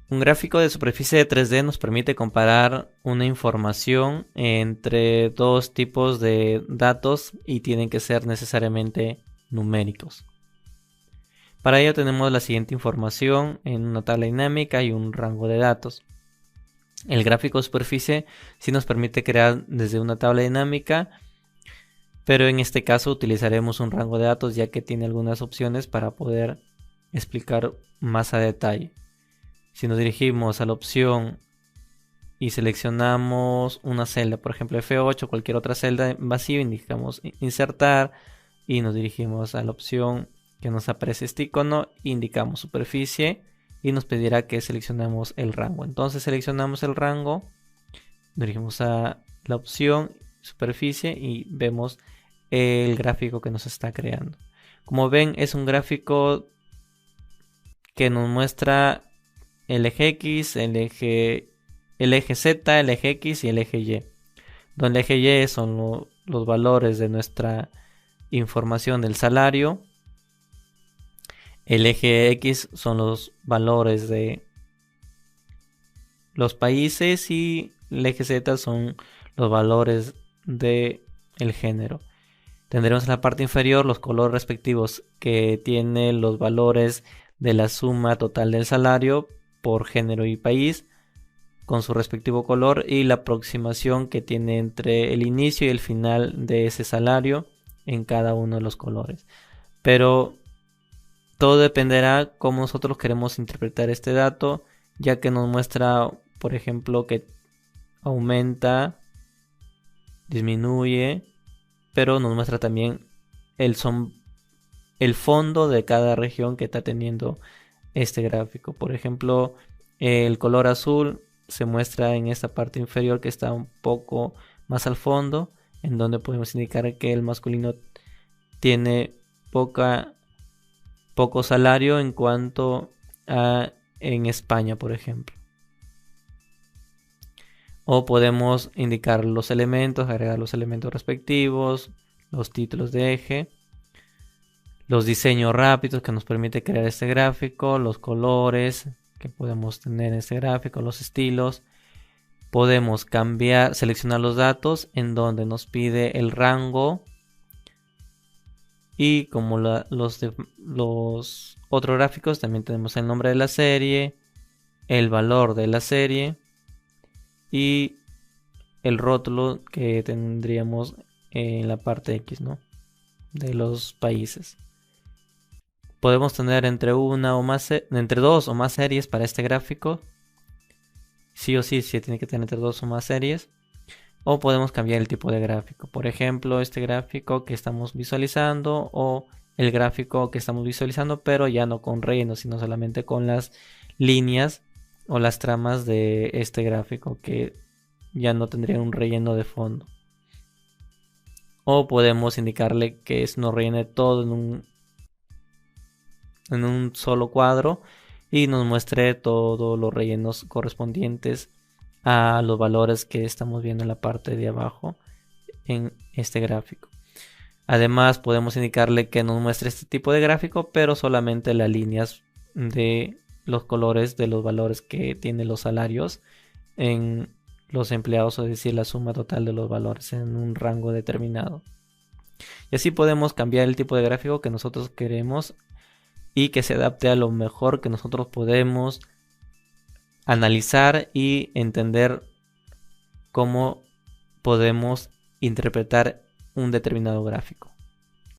Un gráfico de superficie de 3D nos permite comparar una información entre dos tipos de datos y tienen que ser necesariamente numéricos. Para ello tenemos la siguiente información en una tabla dinámica y un rango de datos. El gráfico de superficie sí nos permite crear desde una tabla dinámica, pero en este caso utilizaremos un rango de datos ya que tiene algunas opciones para poder explicar más a detalle. Si nos dirigimos a la opción y seleccionamos una celda, por ejemplo F8, cualquier otra celda vacía, indicamos insertar y nos dirigimos a la opción que nos aparece este icono, indicamos superficie y nos pedirá que seleccionemos el rango. Entonces seleccionamos el rango, dirigimos a la opción superficie y vemos el gráfico que nos está creando. Como ven, es un gráfico que nos muestra el eje X, el eje Z, el eje X y el eje Y. Donde el eje Y son los valores de nuestra información del salario. El eje X son los valores de los países y el eje Z son los valores del género. Tendremos en la parte inferior los colores respectivos que tienen los valores de la suma total del salario por género y país con su respectivo color y la aproximación que tiene entre el inicio y el final de ese salario en cada uno de los colores. Pero todo dependerá cómo nosotros queremos interpretar este dato, ya que nos muestra, por ejemplo, que aumenta, disminuye, pero nos muestra también el fondo de cada región que está teniendo este gráfico. Por ejemplo, el color azul se muestra en esta parte inferior que está un poco más al fondo, en donde podemos indicar que el masculino tiene poco salario en cuanto a en España, por ejemplo. O podemos indicar los elementos, agregar los elementos respectivos, los títulos de eje, los diseños rápidos que nos permite crear este gráfico, los colores que podemos tener en este gráfico, los estilos. Podemos cambiar, seleccionar los datos en donde nos pide el rango y como los otros gráficos también tenemos el nombre de la serie, el valor de la serie y el rótulo que tendríamos en la parte X, ¿no? De los países. Podemos tener entre dos o más series para este gráfico. Sí o sí, tiene que tener entre dos o más series. O podemos cambiar el tipo de gráfico. Por ejemplo, este gráfico que estamos visualizando o el gráfico que estamos visualizando, pero ya no con relleno, sino solamente con las líneas o las tramas de este gráfico que ya no tendría un relleno de fondo. O podemos indicarle que nos rellene todo en un solo cuadro y nos muestre todos los rellenos correspondientes a los valores que estamos viendo en la parte de abajo en este gráfico. Además podemos indicarle que nos muestre este tipo de gráfico, pero solamente las líneas de los colores de los valores que tienen los salarios en los empleados, es decir, la suma total de los valores en un rango determinado. Y así podemos cambiar el tipo de gráfico que nosotros queremos y que se adapte a lo mejor que nosotros podemos analizar y entender cómo podemos interpretar un determinado gráfico.